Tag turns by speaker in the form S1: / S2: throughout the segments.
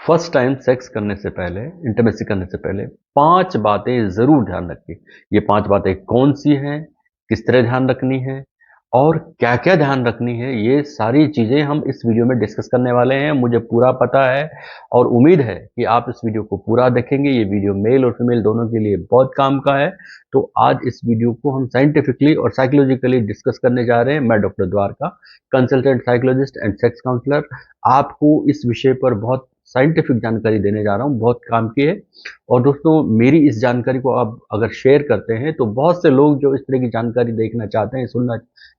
S1: First time sex करने से पहले, इंटीमेसी करने से पहले 5 बातें ज़रूर ध्यान रखिए। ये 5 बातें कौन-सी हैं, किस तरह ध्यान रखनी है और क्या-क्या ध्यान रखनी है, ये सारी चीज़ें हम इस वीडियो में डिस्कस करने वाले हैं। मुझे पूरा पता है और उम्मीद है कि आप इस वीडियो को पूरा देखेंगे। ये वीडियो मेल और फीमेल दोनों के लिए बहुत काम का है। तो आज इस वीडियो को हम साइंटिफिकली और साइकोलॉजिकली डिस्कस करने जा रहे हैं। मैं doctor Dwarka, consultant psychologist and sex counsellor, आपको इस विषय पर बहुत साइंटिफिक जानकारी देने जा रहा हूँ, बहुत काम की है। और दोस्तों, मेरी इस जानकारी को आप अगर शेयर करते हैं तो बहुत से लोग जो इस तरह की जानकारी देखना चाहते हैं, सुनना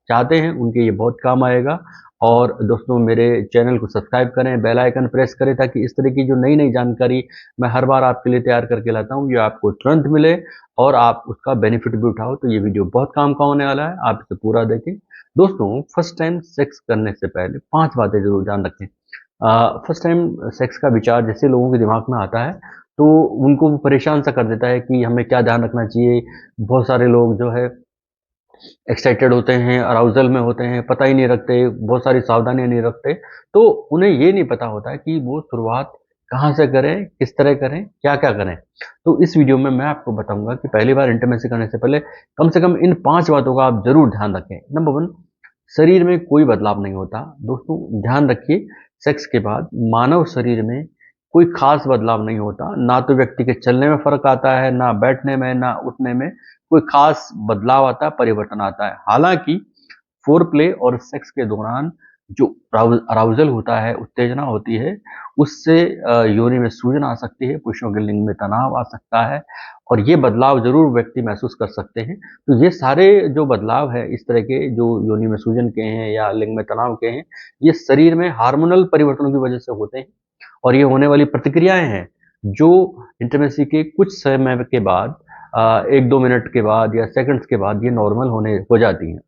S1: चाहते हैं, उनके ये बहुत काम आएगा। और दोस्तों, मेरे चैनल को सब्सक्राइब करें, बेल आइकन प्रेस करें ताकि इस तरह की जो नई नई जानकारी मैं हर बार आपके लिए तैयार करके लाता हूँ, ये आपको तुरंत मिले और आप उसका बेनिफिट भी उठाओ। तो ये वीडियो बहुत काम का होने वाला है, आप इसे पूरा देखें। दोस्तों, फर्स्ट टाइम सेक्स करने से पहले 5 बातें जरूर ध्यान रखें। फर्स्ट टाइम सेक्स का विचार जैसे लोगों के दिमाग में आता है तो उनको वो परेशान सा कर देता है कि हमें क्या ध्यान रखना चाहिए। बहुत सारे लोग जो है एक्साइटेड होते हैं, अराउजल में होते हैं, पता ही नहीं रखते, बहुत सारी सावधानियां नहीं रखते। तो उन्हें ये नहीं पता होता है कि वो शुरुआत कहाँ से करें, किस तरह करें, क्या क्या करें। तो इस वीडियो में मैं आपको बताऊंगा कि पहली बार इंटीमेसी करने से पहले कम से कम इन 5 बातों का आप जरूर ध्यान रखें। नंबर 1, शरीर में कोई बदलाव नहीं होता। दोस्तों, ध्यान रखिए, सेक्स के बाद मानव शरीर में कोई खास बदलाव नहीं होता। ना तो व्यक्ति के चलने में फर्क आता है, ना बैठने में, ना उठने में कोई खास बदलाव आता है, परिवर्तन आता है। हालांकि फोर प्ले और सेक्स के दौरान जो अराउजल होता है, उत्तेजना होती है, उससे योनि में सूजन आ सकती है, पुरुषों के लिंग में तनाव आ सकता है और ये बदलाव जरूर व्यक्ति महसूस कर सकते हैं। तो ये सारे जो बदलाव है इस तरह के, जो योनि में सूजन के हैं या लिंग में तनाव के हैं, ये शरीर में हार्मोनल परिवर्तनों की वजह से होते हैं और ये होने वाली प्रतिक्रियाएं हैं जो इंटीमेसी के कुछ समय के बाद, 1-2 मिनट के बाद या सेकंड्स के बाद ये नॉर्मल होने हो जाती हैं।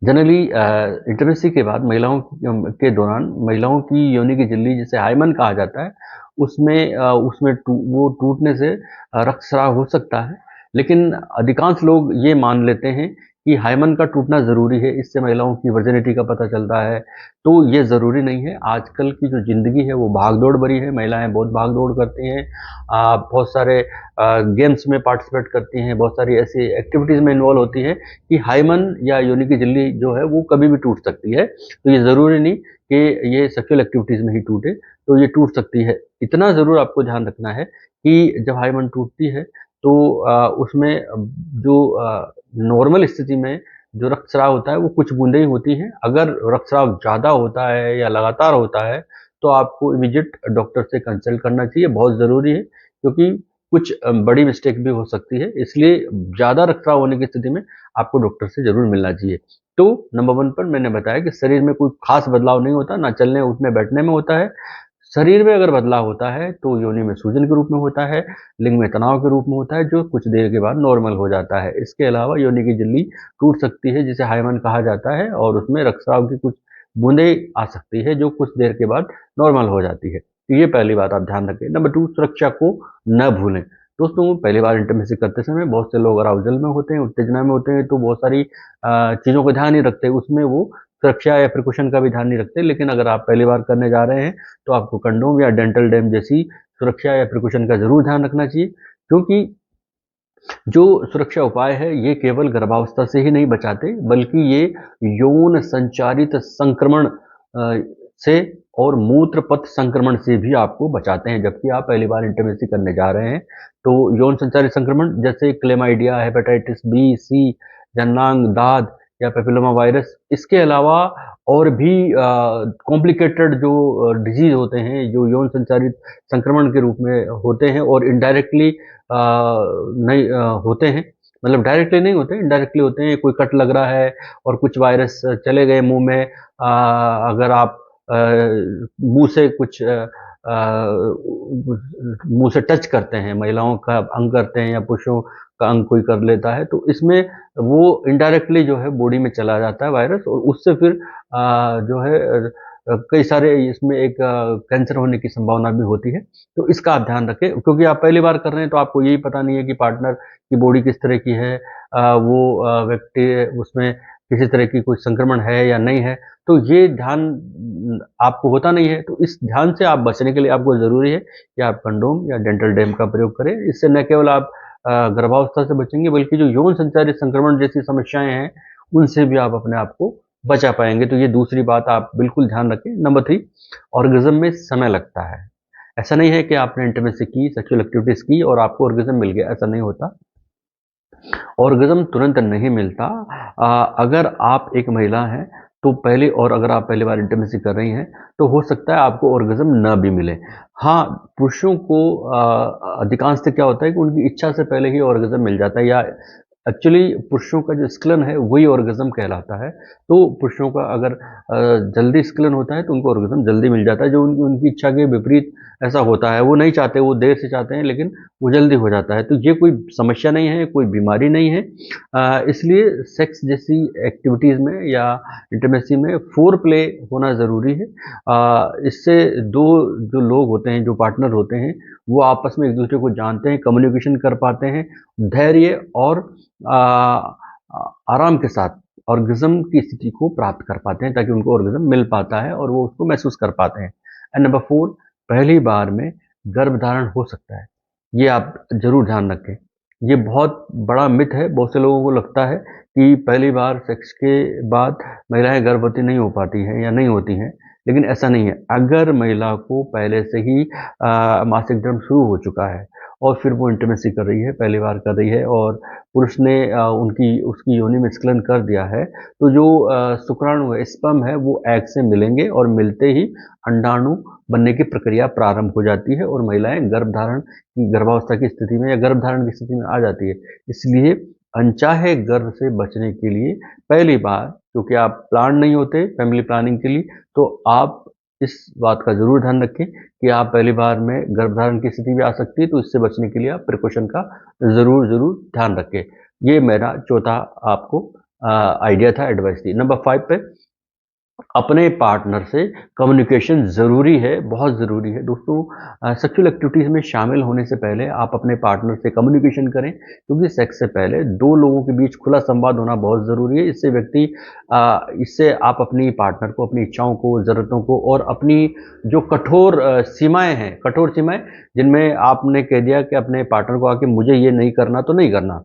S1: जनरली इंटीमेसी के बाद महिलाओं के दौरान महिलाओं की योनि की झिल्ली, जिसे हाइमन कहा जाता है, उसमें वो टूटने से रक्तस्राव हो सकता है। लेकिन अधिकांश लोग ये मान लेते हैं कि हाइमन का टूटना ज़रूरी है, इससे महिलाओं की वर्जिनिटी का पता चलता है। तो ये ज़रूरी नहीं है। आजकल की जो ज़िंदगी है वो भाग-दौड़ भरी है, महिलाएं बहुत भाग-दौड़ करती हैं, बहुत सारे गेम्स में पार्टिसिपेट करती हैं, बहुत सारी ऐसी एक्टिविटीज़ में इन्वॉल्व होती हैं कि हाइमन या योनि की झिल्ली जो है वो कभी भी टूट सकती है। तो ये ज़रूरी नहीं कि ये सेक्सुअल एक्टिविटीज़ में ही टूटे, तो ये टूट सकती है। इतना ज़रूर आपको ध्यान रखना है कि जब हाइमन टूटती है तो उसमें जो नॉर्मल स्थिति में जो रक्तस्राव होता है वो कुछ बूंदें ही होती हैं। अगर रक्तस्राव ज़्यादा होता है या लगातार होता है तो आपको इमीडिएट डॉक्टर से कंसल्ट करना चाहिए, बहुत ज़रूरी है, क्योंकि कुछ बड़ी मिस्टेक भी हो सकती है। इसलिए ज़्यादा रक्तस्राव होने की स्थिति में आपको डॉक्टर से ज़रूर मिलना चाहिए। तो नंबर 1 पर मैंने बताया कि शरीर में कोई खास बदलाव नहीं होता, ना चलने, उठने, बैठने में होता है। शरीर में अगर बदलाव होता है तो योनि में सूजन के रूप में होता है, लिंग में तनाव के रूप में होता है, जो कुछ देर के बाद नॉर्मल हो जाता है। इसके अलावा योनि की झिल्ली टूट सकती है, जिसे हाइमन कहा जाता है, और उसमें रक्तस्राव की कुछ बूंदें आ सकती है जो कुछ देर के बाद नॉर्मल हो जाती है। तो ये पहली बात आप ध्यान रखें। नंबर 2, सुरक्षा को न भूलें। दोस्तों, पहली बार इंटीमेसी करते समय बहुत से लोग अराउजल में होते हैं, उत्तेजना में होते हैं, तो बहुत सारी चीज़ों को ध्यान नहीं रखते, उसमें वो सुरक्षा या प्रिकॉशन का भी ध्यान नहीं रखते। लेकिन अगर आप पहली बार करने जा रहे हैं तो आपको कंडोम या डेंटल डैम जैसी सुरक्षा या प्रिकॉशन का जरूर ध्यान रखना चाहिए, क्योंकि जो सुरक्षा उपाय है ये केवल गर्भावस्था से ही नहीं बचाते, बल्कि ये यौन संचारित संक्रमण से और मूत्र पथ संक्रमण से भी आपको बचाते हैं। जबकि आप पहली बार इंटीमेसी करने जा रहे हैं तो यौन संचारित संक्रमण जैसे क्लेमाइडिया, हेपेटाइटिस बी, सी, जन्नांग, दाद या पेपिलोमा वायरस, इसके अलावा और भी कॉम्प्लिकेटेड जो डिजीज होते हैं, जो यौन संचारित संक्रमण के रूप में होते हैं और इनडायरेक्टली नहीं होते हैं, मतलब डायरेक्टली नहीं होते, इनडायरेक्टली होते हैं। कोई कट लग रहा है और कुछ वायरस चले गए मुंह में, अगर आप मुंह से कुछ मुंह से टच करते हैं, महिलाओं का अंग करते हैं या पुरुषों का अंग कोई कर लेता है, तो इसमें वो इनडायरेक्टली जो है बॉडी में चला जाता है वायरस, और उससे फिर जो है कई सारे इसमें एक कैंसर होने की संभावना भी होती है। तो इसका आप ध्यान रखें, क्योंकि आप पहली बार कर रहे हैं तो आपको यही पता नहीं है कि पार्टनर की बॉडी किस तरह की है, वो व्यक्ति उसमें किसी तरह की कोई संक्रमण है या नहीं है, तो ये ध्यान आपको होता नहीं है। तो इस ध्यान से आप बचने के लिए आपको ज़रूरी है कि आप कंडोम या डेंटल डैम का प्रयोग करें। इससे न केवल आप गर्भावस्था से बचेंगे, बल्कि जो यौन संचारित संक्रमण जैसी समस्याएं हैं उनसे भी आप अपने आप को बचा पाएंगे। तो ये दूसरी बात आप बिल्कुल ध्यान रखें। नंबर 3, ऑर्गेज़म में समय लगता है। ऐसा नहीं है कि आपने इंटीमेसी की, सेक्सुअल एक्टिविटीज़ की और आपको ऑर्गेज़म मिल गया, ऐसा नहीं होता। ऑर्गेज़म तुरंत नहीं मिलता। अगर आप एक महिला हैं तो अगर आप पहली बार इंटीमेसी कर रही हैं तो हो सकता है आपको ऑर्गेज़म ना भी मिले। हाँ, पुरुषों को अधिकांशतः क्या होता है कि उनकी इच्छा से पहले ही ऑर्गेज़म मिल जाता है, या एक्चुअली पुरुषों का जो स्खलन है वही ऑर्गेज़म कहलाता है। तो पुरुषों का अगर जल्दी स्खलन होता है तो उनको ऑर्गेज़म जल्दी मिल जाता है, जो उनकी इच्छा के विपरीत ऐसा होता है। वो नहीं चाहते, वो देर से चाहते हैं, लेकिन वो जल्दी हो जाता है। तो ये कोई समस्या नहीं है, कोई बीमारी नहीं है। इसलिए सेक्स जैसी एक्टिविटीज़ में या इंटीमेसी में फोर प्ले होना ज़रूरी है। इससे दो जो लोग होते हैं, जो पार्टनर होते हैं, वो आपस में एक दूसरे को जानते हैं, कम्युनिकेशन कर पाते हैं, धैर्य और आ, आराम के साथ ऑर्गेज़म की स्थिति को प्राप्त कर पाते हैं, ताकि उनको ऑर्गेज़म मिल पाता है और वो उसको महसूस कर पाते हैं। एंड नंबर 4, पहली बार में गर्भधारण हो सकता है। ये आप ज़रूर ध्यान रखें। ये बहुत बड़ा मिथ है। बहुत से लोगों को लगता है कि पहली बार सेक्स के बाद महिलाएं गर्भवती नहीं हो पाती हैं या नहीं होती हैं, लेकिन ऐसा नहीं है। अगर महिला को पहले से ही मासिक धर्म शुरू हो चुका है और फिर वो इंटीमेसी कर रही है, पहली बार कर रही है, और पुरुष ने उसकी योनि में स्खलन कर दिया है, तो जो शुक्राणु है, स्पर्म है, वो एग से मिलेंगे और मिलते ही अंडाणु बनने की प्रक्रिया प्रारंभ हो जाती है और महिलाएं गर्भावस्था की स्थिति में या गर्भधारण की स्थिति में आ जाती है। इसलिए अनचाहे गर्भ से बचने के लिए पहली बार, क्योंकि आप प्लान नहीं होते फैमिली प्लानिंग के लिए, तो आप इस बात का ज़रूर ध्यान रखें कि आप पहली बार में गर्भधारण की स्थिति भी आ सकती है, तो इससे बचने के लिए आप प्रिकॉशन का ज़रूर ध्यान रखें। ये मेरा चौथा आपको आइडिया था, एडवाइस थी। नंबर 5 पे, अपने पार्टनर से कम्युनिकेशन ज़रूरी है, बहुत ज़रूरी है। दोस्तों, सेक्सुअल एक्टिविटीज़ में शामिल होने से पहले आप अपने पार्टनर से कम्युनिकेशन करें, क्योंकि सेक्स से पहले दो लोगों के बीच खुला संवाद होना बहुत ज़रूरी है। इससे आप अपनी पार्टनर को, अपनी इच्छाओं को, ज़रूरतों को और अपनी जो कठोर सीमाएं हैं, कठोर सीमाएं जिनमें आपने कह दिया कि अपने पार्टनर को आके मुझे ये नहीं करना तो नहीं करना,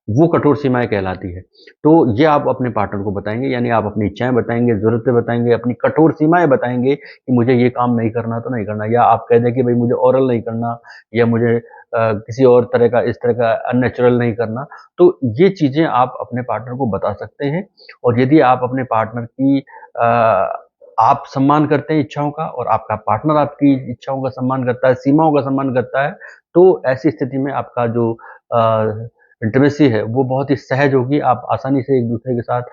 S1: वो कठोर सीमाएँ कहलाती है। तो ये आप अपने पार्टनर को बताएँगे, यानी आप अपनी इच्छाएँ बताएँगे, ज़रूरतें बताएँगे, अपनी कठोर सीमाएँ बताएँगे कि मुझे ये काम नहीं करना तो नहीं करना, या आप कह दें कि भई मुझे ओरल नहीं करना, या मुझे किसी और तरह का, इस तरह का अननेचुरल नहीं करना। तो ये चीज़ें आप अपने पार्टनर को बता सकते हैं। और यदि आप अपने पार्टनर की आप सम्मान करते हैं इच्छाओं का, और आपका पार्टनर आपकी इच्छाओं का सम्मान करता है, सीमाओं का सम्मान करता है, तो ऐसी स्थिति में आपका जो अ, इंटीमेसी है वो बहुत ही सहज होगी। आप आसानी से एक दूसरे के साथ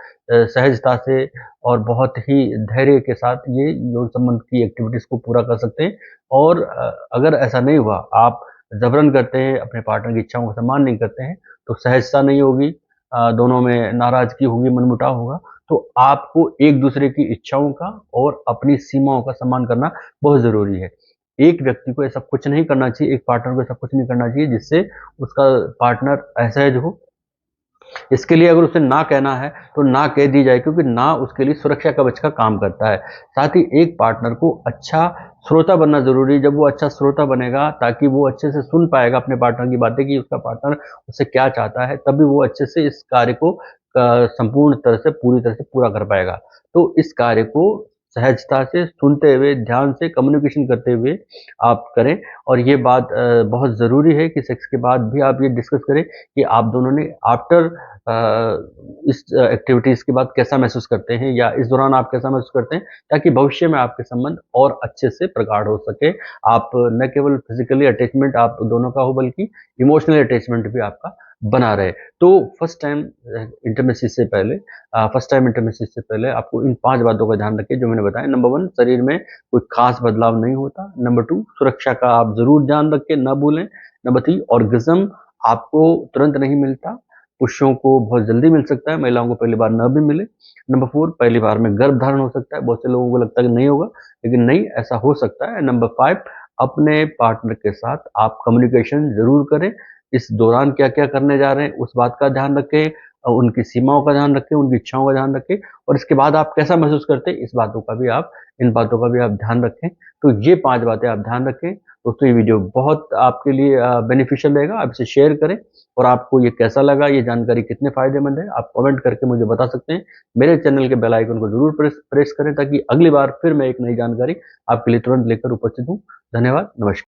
S1: सहजता से और बहुत ही धैर्य के साथ ये यौन संबंध की एक्टिविटीज़ को पूरा कर सकते हैं। और अगर ऐसा नहीं हुआ, आप जबरन करते हैं, अपने पार्टनर की इच्छाओं का सम्मान नहीं करते हैं, तो सहजता नहीं होगी, दोनों में नाराज़गी होगी, मनमुटाव होगा। तो आपको एक दूसरे की इच्छाओं का और अपनी सीमाओं का सम्मान करना बहुत ज़रूरी है। एक व्यक्ति को ऐसा कुछ नहीं करना चाहिए, एक पार्टनर को ऐसा कुछ नहीं करना चाहिए जिससे उसका पार्टनर असहज हो। इसके लिए अगर उसे ना कहना है तो ना कह दी जाए, क्योंकि ना उसके लिए सुरक्षा कवच का काम करता है। साथ ही एक पार्टनर को अच्छा श्रोता बनना ज़रूरी है। जब वो अच्छा श्रोता बनेगा, ताकि वो अच्छे से सुन पाएगा अपने पार्टनर की बातें कि उसका पार्टनर उससे क्या चाहता है, तभी वो अच्छे से इस कार्य को संपूर्ण तरह से, पूरी तरह से पूरा कर पाएगा। तो इस कार्य को सहजता से, सुनते हुए, ध्यान से, कम्युनिकेशन करते हुए आप करें। और ये बात बहुत ज़रूरी है कि सेक्स के बाद भी आप ये डिस्कस करें कि आप दोनों ने आफ्टर इस एक्टिविटीज़ के बाद कैसा महसूस करते हैं, या इस दौरान आप कैसा महसूस करते हैं, ताकि भविष्य में आपके संबंध और अच्छे से प्रगाढ़ हो सके। आप न केवल फिजिकली अटैचमेंट आप दोनों का हो, बल्कि इमोशनल अटैचमेंट भी आपका बना रहे। तो फर्स्ट टाइम इंटीमेसी से पहले आपको इन 5 बातों का ध्यान रखिए जो मैंने बताया। नंबर 1, शरीर में कोई खास बदलाव नहीं होता। नंबर 2, सुरक्षा का आप ज़रूर ध्यान रखें, ना भूलें। नंबर 3, ऑर्गेज़म आपको तुरंत नहीं मिलता, पुरुषों को बहुत जल्दी मिल सकता है, महिलाओं को पहली बार ना भी मिले। नंबर 4, पहली बार में गर्भधारण हो सकता है। बहुत से लोगों को लगता है कि नहीं होगा, लेकिन नहीं, ऐसा हो सकता है। नंबर 5, अपने पार्टनर के साथ आप कम्युनिकेशन ज़रूर करें। इस दौरान क्या-क्या करने जा रहे हैं, उस बात का ध्यान रखें। उनकी सीमाओं का ध्यान रखें, उनकी इच्छाओं का ध्यान रखें और इसके बाद आप कैसा महसूस करते हैं, इन बातों का भी आप ध्यान रखें। तो ये 5 बातें आप ध्यान रखें। दोस्तों ये वीडियो बहुत आपके लिए बेनिफिशियल रहेगा, आप इसे शेयर करें और आपको ये कैसा लगा, ये जानकारी कितने फ़ायदेमंद है, आप कमेंट करके मुझे बता सकते हैं। मेरे चैनल के बेल आइकन को ज़रूर प्रेस करें ताकि अगली बार फिर मैं एक नई जानकारी आपके लिए तुरंत लेकर उपस्थित हूँ। धन्यवाद, नमस्कार।